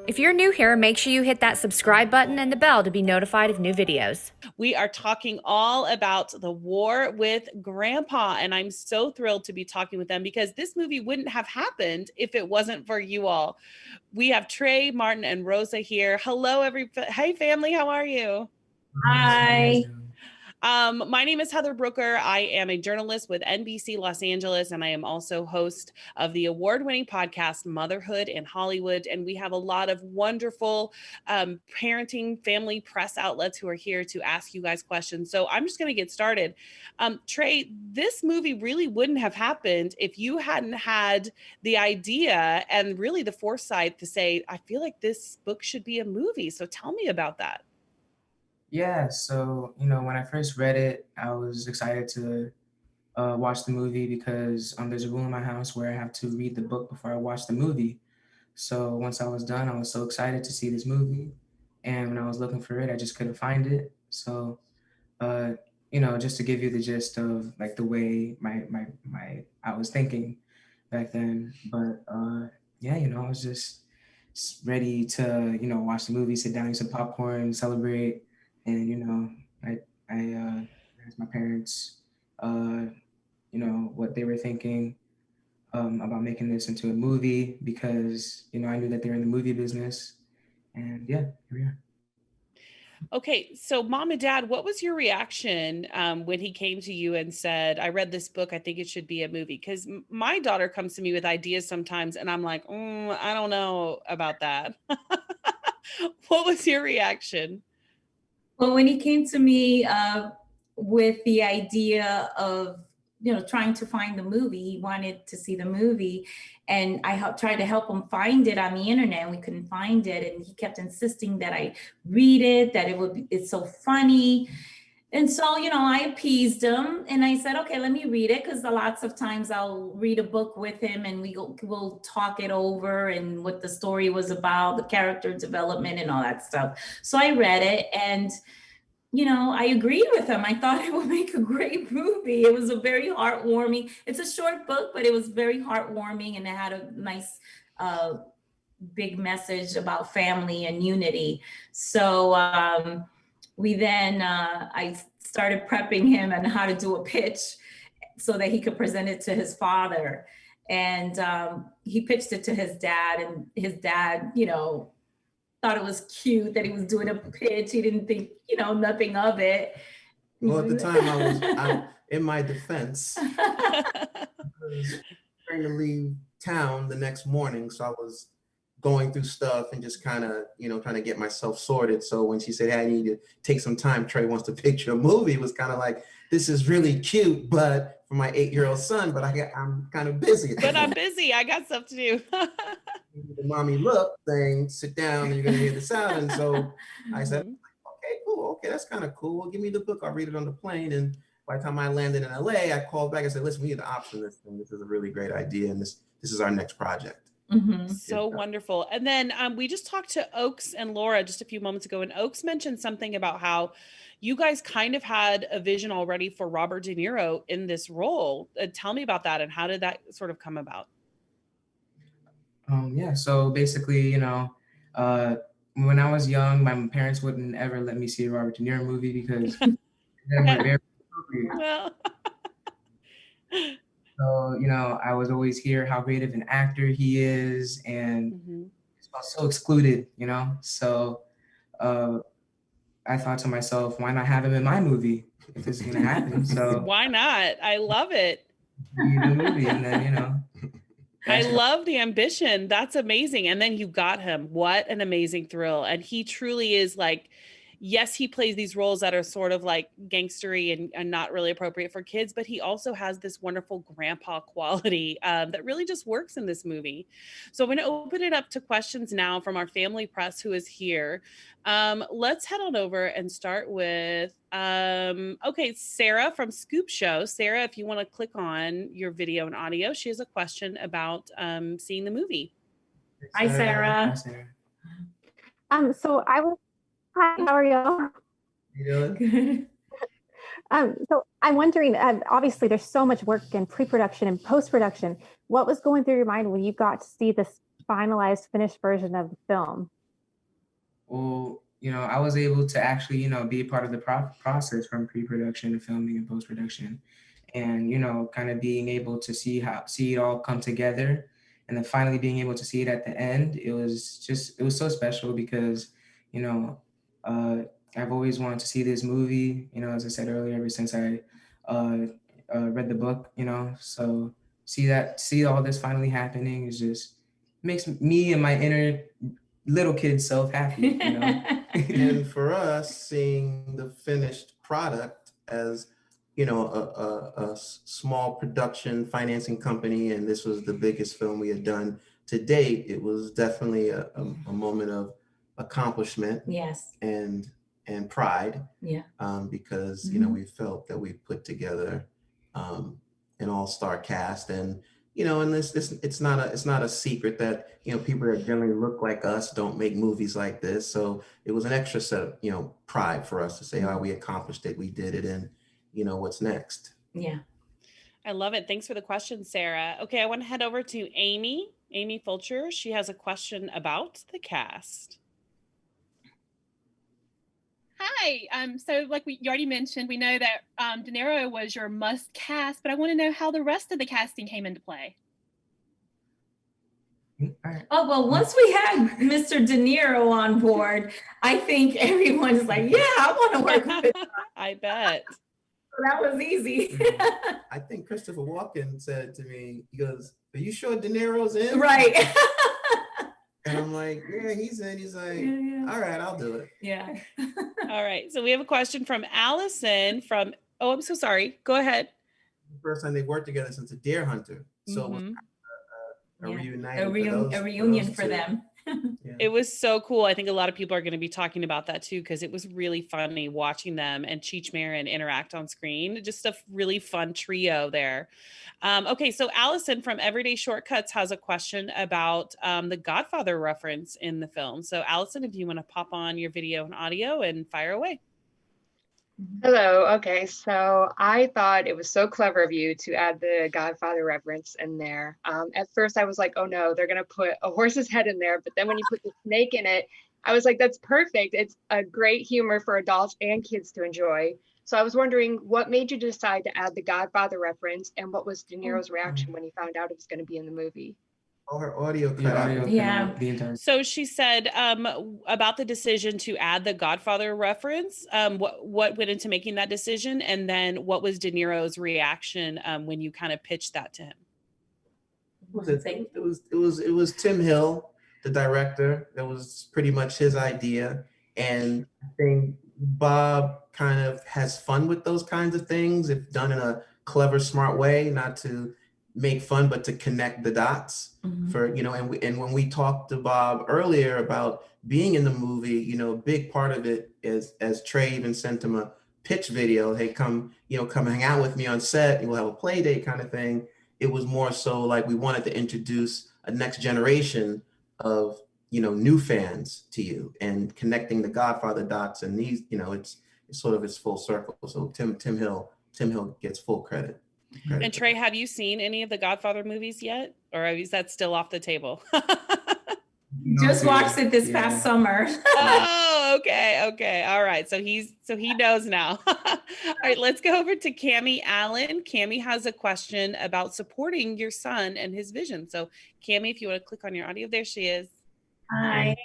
If you're new here, make sure you hit that subscribe button and the bell to be notified of new videos. We are talking all about The War with Grandpa, and I'm so thrilled to be talking with them because this movie wouldn't have happened if it wasn't for you all. We have Trey, Martin, and Rosa here. Hello, Hey, family, how are you? Hi. My name is Heather Brooker. I am a journalist with NBC Los Angeles, and I am also host of the award-winning podcast Motherhood in Hollywood. And we have a lot of wonderful parenting, family press outlets who are here to ask you guys questions. So I'm just going to get started. Trey, this movie really wouldn't have happened if you hadn't had the idea and really the foresight to say, I feel like this book should be a movie. So tell me about that. Yeah, so, when I first read it, I was excited to watch the movie because there's a rule in my house where I have to read the book before I watch the movie. So once I was done, I was so excited to see this movie. And when I was looking for it, I just couldn't find it. So, just to give you the gist of like the way I was thinking back then. But I was just ready to, watch the movie, sit down, eat some popcorn, celebrate. And I asked my parents, what they were thinking about making this into a movie because I knew that they were in the movie business, and yeah, here we are. Okay, so Mom and Dad, what was your reaction when he came to you and said, "I read this book. I think it should be a movie"? Because my daughter comes to me with ideas sometimes, and I'm like, I don't know about that. What was your reaction? Well, when he came to me with the idea of, trying to find the movie, he wanted to see the movie, and I tried to help him find it on the internet, and we couldn't find it, and he kept insisting that I read it, that it's so funny. And so, I appeased him and I said, okay, let me read it. Because lots of times I'll read a book with him and we'll talk it over and what the story was about, the character development and all that stuff. So I read it and, I agreed with him. I thought it would make a great movie. It was a very heartwarming, it's a short book, but it was very heartwarming and it had a nice, big message about family and unity. So, I started prepping him on how to do a pitch so that he could present it to his father. And he pitched it to his dad, and his dad, thought it was cute that he was doing a pitch. He didn't think, nothing of it. Well, at the time I in my defense, I was trying to leave town the next morning. So I was going through stuff and just kind of, trying to get myself sorted. So when she said, hey, I need to take some time, Trey wants to picture a movie, it was kind of like, this is really cute, but for my 8-year-old son, but I'm kind of busy. But I'm busy, I got stuff to do. The mommy look saying, sit down and you're gonna hear the sound. And so I said, okay, cool, okay, that's kind of cool. Well, give me the book, I'll read it on the plane. And by the time I landed in LA, I called back and said, listen, we need to option this thing. This is a really great idea. And this is our next project. So wonderful. And then we just talked to Oaks and Laura just a few moments ago, and Oaks mentioned something about how you guys kind of had a vision already for Robert De Niro in this role. Tell me about that and how did that sort of come about? So basically, when I was young, my parents wouldn't ever let me see a Robert De Niro movie because they were very appropriate. So, I was always hear how great of an actor he is, and I was so excluded, So I thought to myself, why not have him in my movie if this is going to happen? So why not? I love it. The movie, and then, I love the ambition. That's amazing. And then you got him. What an amazing thrill. And he truly is like, yes, he plays these roles that are sort of like gangstery and not really appropriate for kids, but he also has this wonderful grandpa quality that really just works in this movie. So I'm going to open it up to questions now from our family press who is here. Let's head on over and start with, Sarah from Scoop Show. Sarah, if you want to click on your video and audio, she has a question about seeing the movie. Hi, Sarah. Hi, how are you? You doing? So I'm wondering, obviously there's so much work in pre-production and post-production. What was going through your mind when you got to see this finalized, finished version of the film? Well, I was able to actually, be a part of the process from pre-production to filming and post-production, and kind of being able to see it all come together, and then finally being able to see it at the end. It was so special because, you know, uh, I've always wanted to see this movie. As I said earlier, ever since I uh, read the book. So see all this finally happening is just makes me and my inner little kid self happy. And for us, seeing the finished product as a small production financing company, and this was the biggest film we had done to date, it was definitely a moment of accomplishment. Yes. And pride. Yeah. Because Mhm. we felt that we put together an all-star cast, and and this it's not a secret that people that generally look like us don't make movies like this. So it was an extra set of pride for us to say, oh, we accomplished it, we did it, and what's next. Yeah. I love it. Thanks for the question, Sarah. Okay, I want to head over to Amy Fulcher. She has a question about the cast. Hi. So like you already mentioned, we know that De Niro was your must cast, but I want to know how the rest of the casting came into play. Oh, well, once we had Mr. De Niro on board, I think everyone's like, yeah, I want to work with him. I bet. So that was easy. I think Christopher Walken said to me, he goes, "Are you sure De Niro's in?" Right. And I'm like, "Yeah, he's in." He's like, Yeah. "All right, I'll do it." Yeah. All right. So we have a question from Allison from, oh, I'm so sorry. Go ahead. The first time they worked together since a Deer Hunter. So it was Yeah. a reunion A reunion for two. them. Yeah. It was so cool. I think a lot of people are going to be talking about that too, because it was really funny watching them and Cheech Marin interact on screen. Just a really fun trio there. Okay, so Allison from Everyday Shortcuts has a question about the Godfather reference in the film. So Allison, if you want to pop on your video and audio and fire away. Hello. Okay, so I thought it was so clever of you to add the Godfather reference in there. At first, I was like, oh no, they're gonna put a horse's head in there. But then when you put the snake in it, I was like, that's perfect. It's a great humor for adults and kids to enjoy. So I was wondering, what made you decide to add the Godfather reference, and what was De Niro's reaction when he found out it was going to be in the movie? Oh, her audio cut out. Yeah. The entire. So she said about the decision to add the Godfather reference. What went into making that decision, and then what was De Niro's reaction when you kind of pitched that to him? It was Tim Hill, the director. That was pretty much his idea, and I think Bob kind of has fun with those kinds of things if done in a clever, smart way, not to make fun, but to connect the dots. For and when we talked to Bob earlier about being in the movie, a big part of it is, as Trey even sent him a pitch video, hey, come hang out with me on set, and we'll have a play date kind of thing. It was more so like we wanted to introduce a next generation of new fans to you, and connecting the Godfather dots, and these it's sort of its full circle. So Tim Hill gets full credit. And Trey, have you seen any of the Godfather movies yet, or is that still off the table? Just watched it this past summer. Oh, okay. All right. So he knows now. All right, let's go over to Cammie Allen. Cammie has a question about supporting your son and his vision. So Cammie, if you want to click on your audio, there she is. Hi.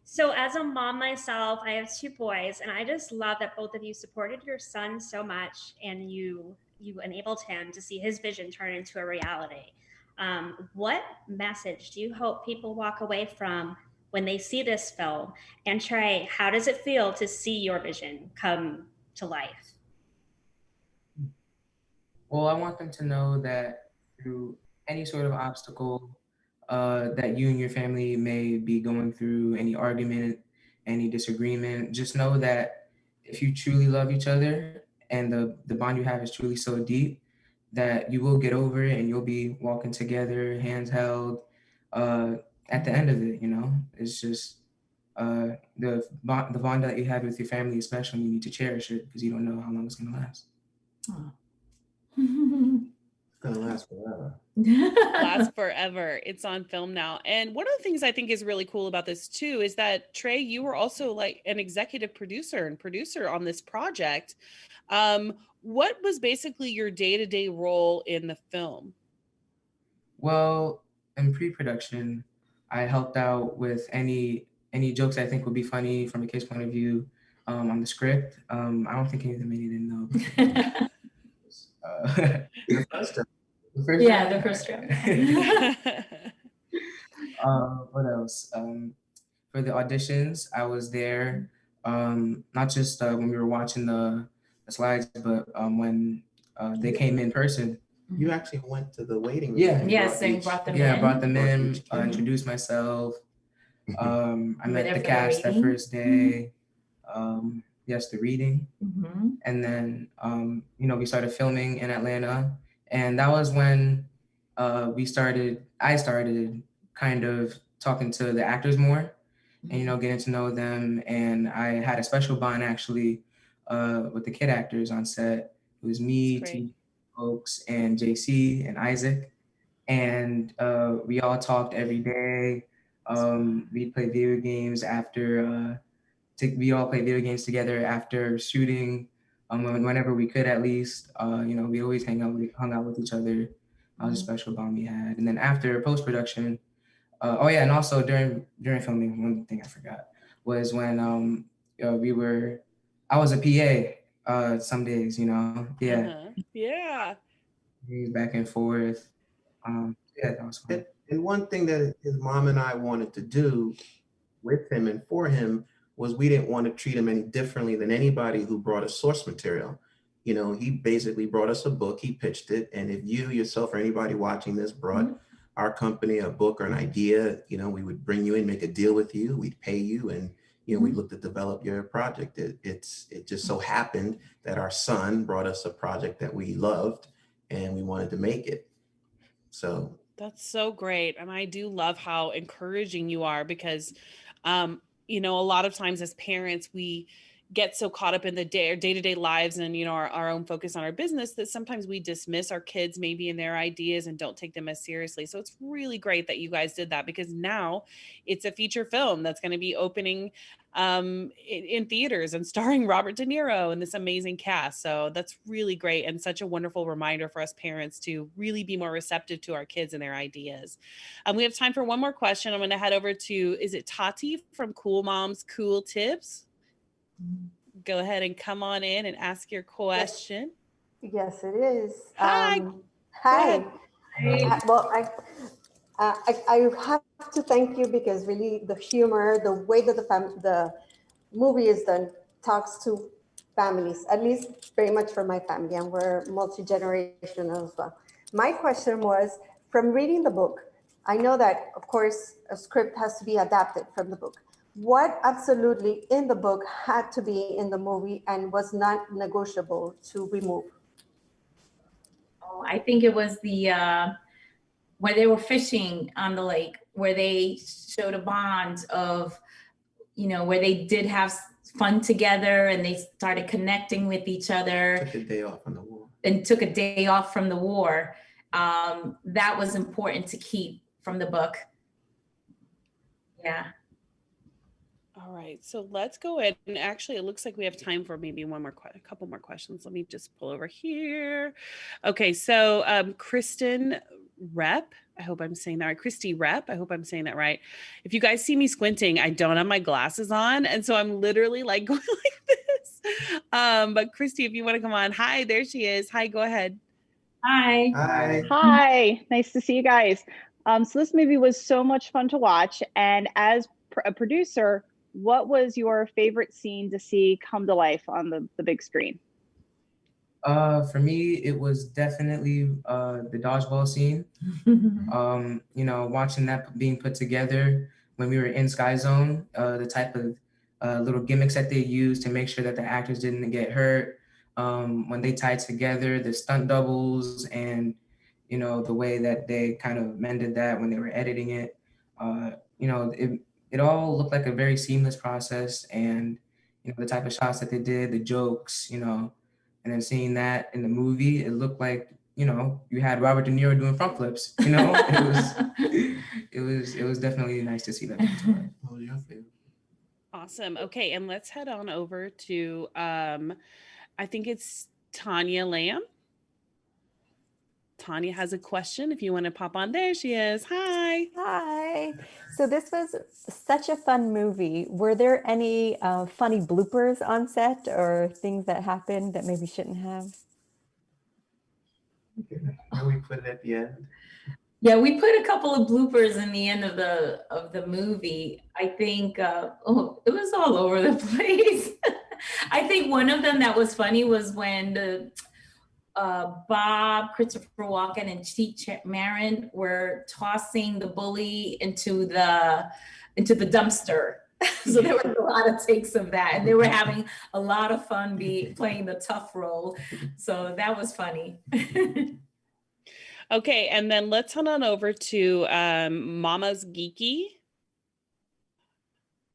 So as a mom myself, I have 2 boys, and I just love that both of you supported your son so much, and you enabled him to see his vision turn into a reality. What message do you hope people walk away from when they see this film? And Trey, how does it feel to see your vision come to life? Well, I want them to know that through any sort of obstacle that you and your family may be going through, any argument, any disagreement, just know that if you truly love each other and the bond you have is truly so deep, that you will get over it and you'll be walking together, hands held, at the end of it. It's just the bond that you have with your family is special, and you need to cherish it because you don't know how long it's going to last. gonna last forever. Last forever. It's on film now. And one of the things I think is really cool about this too is that Trey, you were also like an executive producer and producer on this project. What was basically your day-to-day role in the film? Well, in pre-production, I helped out with any jokes I think would be funny from a kid's point of view on the script. I don't think any of them made it in though. The first time. The first Yeah, round? the first round. What else? For the auditions, I was there, not just when we were watching the slides, but when they came in person. You actually went to the waiting room. Yeah. and Yes, and each- brought them Yeah, I in. brought them in, each kid. introduced myself. I You were met there the for the cast that reading? first day. Yes, the reading. Mhm. And then, we started filming in Atlanta. And that was when I started kind of talking to the actors more and, getting to know them. And I had a special bond actually with the kid actors on set. It was me, That's great. T. Oaks, and JC and Isaac. And we all talked every day. We'd play video games after, we all played video games together after shooting, whenever we could at least. We always hung out with each other. That was a special bond we had. And then after post-production, and also during filming, one thing I forgot was when I was a PA some days, yeah. Yeah. Back and forth. That was fun. And one thing that his mom and I wanted to do with him and for him was we didn't want to treat him any differently than anybody who brought us source material. He basically brought us a book, he pitched it. And if you yourself or anybody watching this brought our company a book or an idea, we would bring you in, make a deal with you, we'd pay you, and we'd look to develop your project. It just so happened that our son brought us a project that we loved and we wanted to make it. So that's so great. And I do love how encouraging you are because, a lot of times as parents, we get so caught up in the day-to-day lives and, our own focus on our business that sometimes we dismiss our kids maybe in their ideas and don't take them as seriously. So it's really great that you guys did that because now it's a feature film that's going to be opening in theaters and starring Robert De Niro and this amazing cast. So that's really great and such a wonderful reminder for us parents to really be more receptive to our kids and their ideas. We have time for one more question. I'm going to head over to, is it Tati from Cool Moms Cool Tips? Go ahead and come on in and ask your question. Yes, it is. Hi. Hi. I have to thank you because really the humor, the way that the movie is done talks to families, at least very much for my family, and we're multi-generational as well. My question was, from reading the book, I know that, of course, a script has to be adapted from the book. What absolutely in the book had to be in the movie and was not negotiable to remove? Oh, I think it was the where they were fishing on the lake, where they showed a bond of, where they did have fun together and they started connecting with each other. Took a day off from the war. And took a day off from the war. That was important to keep from the book. Yeah. All right, so let's go in. And actually, it looks like we have time for maybe a couple more questions. Let me just pull over here. Okay, so Kristen Rep, I hope I'm saying that right. Christy Rep, I hope I'm saying that right. If you guys see me squinting, I don't have my glasses on, and so I'm literally like going like this. But Christy, if you want to come on, hi, there she is. Hi, go ahead. Hi. Hi. Hi, nice to see you guys. So this movie was so much fun to watch, and as a producer, what was your favorite scene to see come to life on the big screen? For me, it was definitely the dodgeball scene. Watching that being put together when we were in Sky Zone, the type of little gimmicks that they used to make sure that the actors didn't get hurt. When they tied together the stunt doubles and, the way that they kind of mended that when they were editing it. It all looked like a very seamless process, and the type of shots that they did, the jokes, and then seeing that in the movie, it looked like you know, you had Robert De Niro doing front flips, you know, it was definitely nice to see that. What was your favorite? Awesome. Okay, and let's head on over to I think it's Tanya Lamb. Tanya has a question. If you want to pop on, there she is. Hi. Hi. So this was such a fun movie. Were there any funny bloopers on set or things that happened that maybe shouldn't have? Where we put it at the end. Yeah, we put a couple of bloopers in the end of the movie. I think it was all over the place. I think one of them that was funny was when the Bob, Christopher Walken, and Cheech Marin were tossing the bully into the dumpster. So there were a lot of takes of that, and they were having a lot of fun playing the tough role. So that was funny. Okay, and then let's head on over to Mama's Geeky.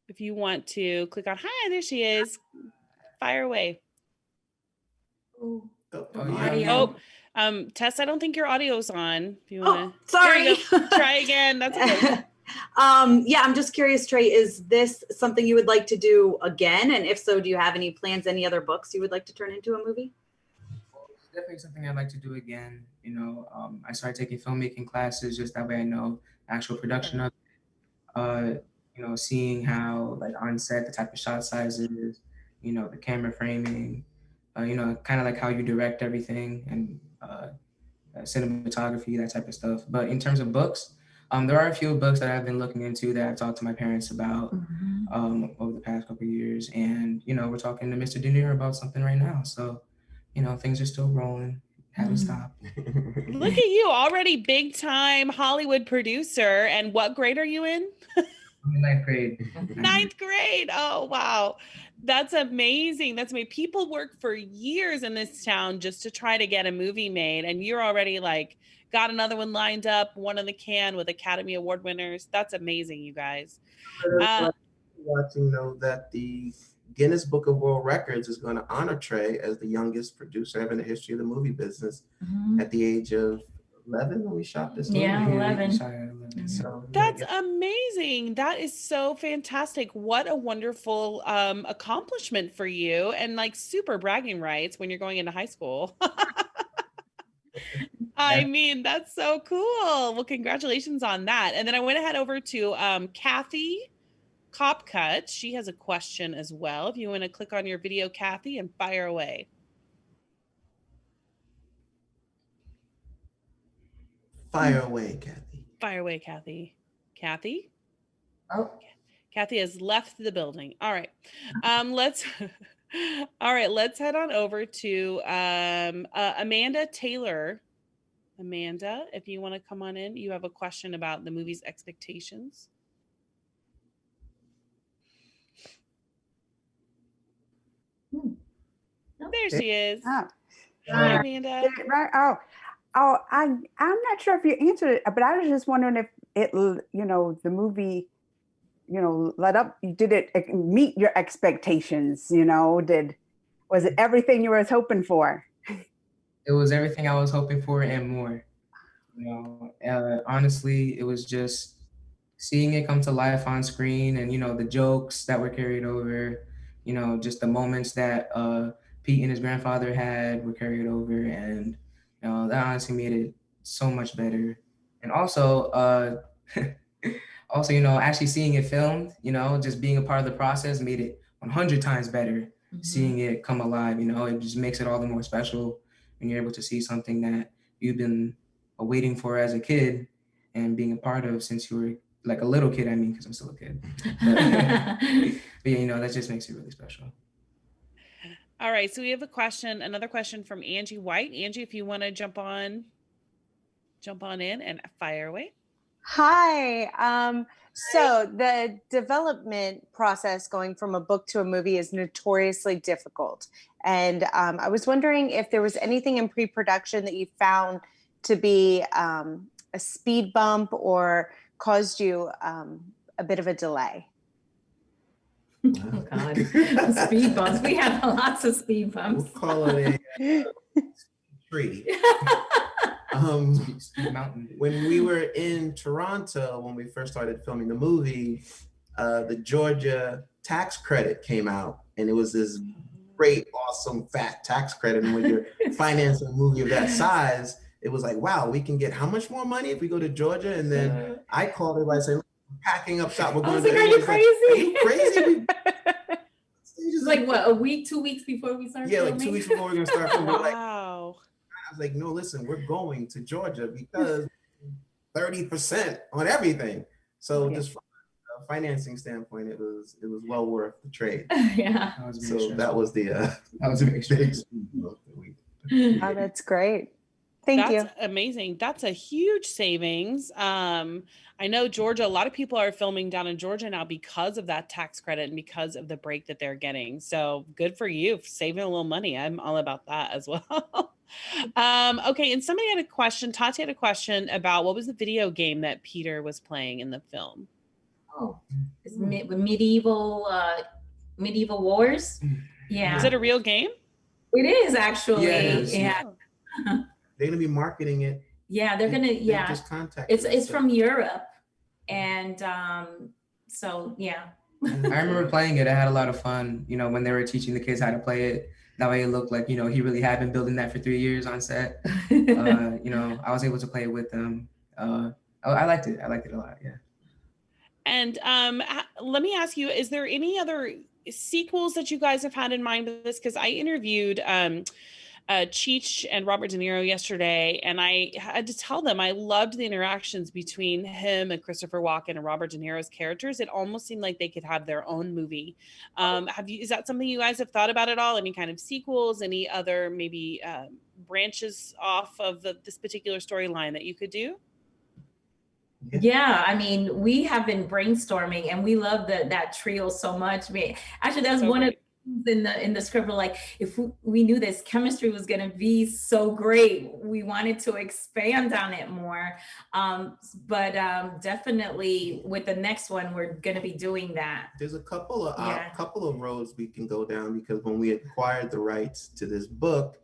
If you want to click on, hi, there she is. Fire away. Tess, I don't think your audio's on. If you want to, sorry. Try again. That's okay. Yeah, I'm just curious, Trey, is this something you would like to do again? And if so, do you have any plans, any other books you would like to turn into a movie? It's definitely something I'd like to do again. You know, I started taking filmmaking classes just that way I know actual production of it. You know, seeing how like on set, the type of shot sizes, you know, the camera framing, you know, kind of like how you direct everything and cinematography, that type of stuff. But in terms of books, there are a few books that I've been looking into that I've talked to my parents about over the past couple of years. And, you know, we're talking to Mr. De Niro about something right now. So, you know, things are still rolling. Haven't stopped. Look at you, already big time Hollywood producer. And what grade are you in? Ninth grade. Ninth grade. Oh, wow. That's amazing. That's amazing. People work for years in this town just to try to get a movie made. And you're already like, got another one lined up, one in the can with Academy Award winners. That's amazing, you guys. Watching, know that the Guinness Book of World Records is going to honor Trey as the youngest producer ever in the history of the movie business at the age of 11 when we shot this movie. Yeah, 11. So, that's amazing. That is so fantastic. What a wonderful accomplishment for you, and like super bragging rights when you're going into high school. I mean, that's so cool. Well, congratulations on that. And then I went ahead over to Kathy Copcut. She has a question as well. If you want to click on your video, Kathy, and fire away. Fire away, Kathy. Fire away, Kathy. Kathy? Oh. Kathy has left the building. All right. Let's head on over to Amanda Taylor. Amanda, if you want to come on in, you have a question about the movie's expectations. There she is. Oh. Hi, Amanda. I'm not sure if you answered it, but I was just wondering if it, you know, the movie, you know, did it meet your expectations? You know, was it everything you were hoping for? It was everything I was hoping for and more. You know, honestly, it was just seeing it come to life on screen, and you know, the jokes that were carried over, you know, just the moments that Pete and his grandfather had were carried over, and you know, that honestly made it so much better. And also, you know, actually seeing it filmed, you know, just being a part of the process made it 100 times better. Seeing it come alive, you know, it just makes it all the more special when you're able to see something that you've been waiting for as a kid and being a part of since you were like a little kid. I mean, because I'm still a kid. But yeah, you know, that just makes it really special. All right, so we have another question from Angie White. Angie, if you want to jump on in and fire away. Hi. So the development process going from a book to a movie is notoriously difficult. And I was wondering if there was anything in pre-production that you found to be a speed bump or caused you a bit of a delay. Oh God, speed bumps. We have lots of speed bumps. We'll call it a tree. When we were in Toronto, when we first started filming the movie, the Georgia tax credit came out, and it was this great, awesome, fat tax credit. And when you're financing a movie of that size, it was like, wow, we can get how much more money if we go to Georgia? And then I called everybody and said, we're packing up shop. We're going to. Are you crazy? Are you crazy? It's like what, a week, 2 weeks before we start filming? Like 2 weeks before we're gonna start filming. Wow. I was like, no, listen, we're going to Georgia because 30% on everything. So just from a financing standpoint, it was well worth the trade. Yeah. That was the Oh, that's great. Thank you. That's amazing. That's a huge savings. I know Georgia, a lot of people are filming down in Georgia now because of that tax credit and because of the break that they're getting. So good for you, saving a little money. I'm all about that as well. Okay, and somebody had a question, Tati had a question about what was the video game that Peter was playing in the film? Oh, it's medieval wars. Yeah. Is it a real game? It is actually. Yeah. They're gonna be marketing it. Yeah, they're gonna. Yeah, just contact. It's from Europe, and so yeah. I remember playing it. I had a lot of fun. You know, when they were teaching the kids how to play it. That way, it looked like he really had been building that for 3 years on set. I was able to play it with them. I liked it. I liked it a lot. Yeah. And let me ask you: is there any other sequels that you guys have had in mind with this? Because I interviewed Cheech and Robert De Niro yesterday, and I had to tell them I loved the interactions between him and Christopher Walken and Robert De Niro's characters. It almost seemed like they could have their own movie. Is that something you guys have thought about at all? Any kind of sequels? Any other maybe branches off of this particular storyline that you could do? Yeah, I mean, we have been brainstorming, and we love that trio so much. Actually, that's one of in the script, like if we knew this chemistry was going to be so great, we wanted to expand on it more, but definitely with the next one we're going to be doing that. There's a couple of roads we can go down, because when we acquired the rights to this book,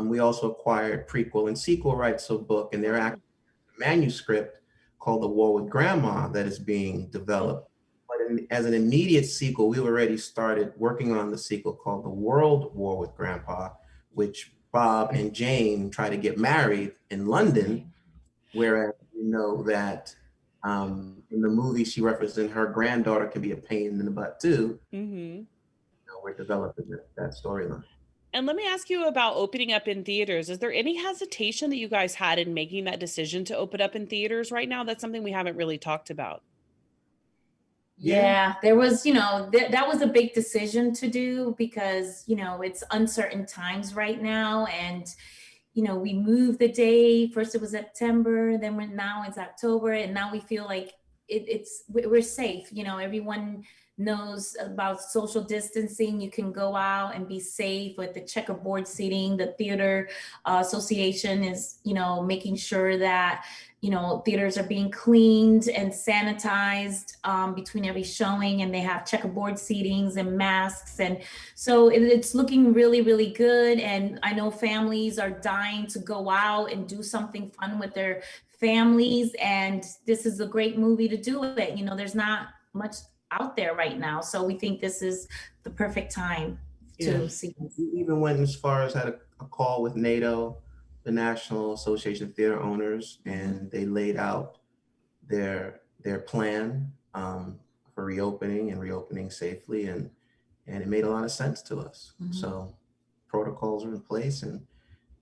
we also acquired prequel and sequel rights to a book, and they're actually a manuscript called The War with Grandma that is being developed. As an immediate sequel, we already started working on the sequel called The World War with Grandpa, which Bob and Jane try to get married in London, whereas we know that in the movie she represents her granddaughter can be a pain in the butt too. Mm-hmm. We're developing that storyline. And let me ask you about opening up in theaters. Is there any hesitation that you guys had in making that decision to open up in theaters right now? That's something we haven't really talked about. Yeah, there was, that was a big decision to do, because, it's uncertain times right now. And, we moved the day. First it was September, then now it's October. And now we feel like we're safe. Everyone knows about social distancing. You can go out and be safe with the checkerboard seating. The theater association is, making sure that theaters are being cleaned and sanitized between every showing, and they have checkerboard seatings and masks. And so it's looking really, really good. And I know families are dying to go out and do something fun with their families. And this is a great movie to do it. There's not much out there right now. So we think this is the perfect time to see this. We even went as far as had a call with NATO, the National Association of Theater Owners, and they laid out their plan for reopening safely, and it made a lot of sense to us. Mm-hmm. So protocols are in place, and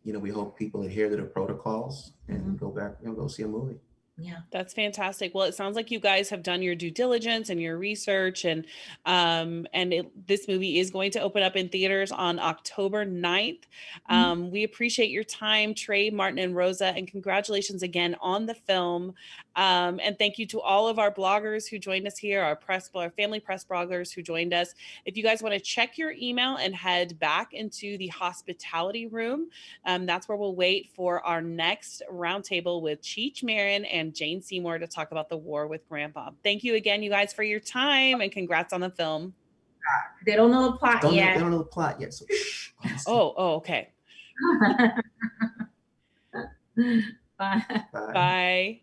we hope people adhere to the protocols and go back, go see a movie. Yeah, that's fantastic. Well, it sounds like you guys have done your due diligence and your research, and this movie is going to open up in theaters on October 9th. We appreciate your time, Trey, Martin, and Rosa, and congratulations again on the film. And thank you to all of our bloggers who joined us here, our family press bloggers who joined us. If you guys want to check your email and head back into the hospitality room, that's where we'll wait for our next roundtable with Cheech Marin and Jane Seymour to talk about The War with Grandpa. Thank you again, you guys, for your time, and congrats on the film. They don't know the plot yet. They don't know the plot yet. So oh, okay. Bye. Bye.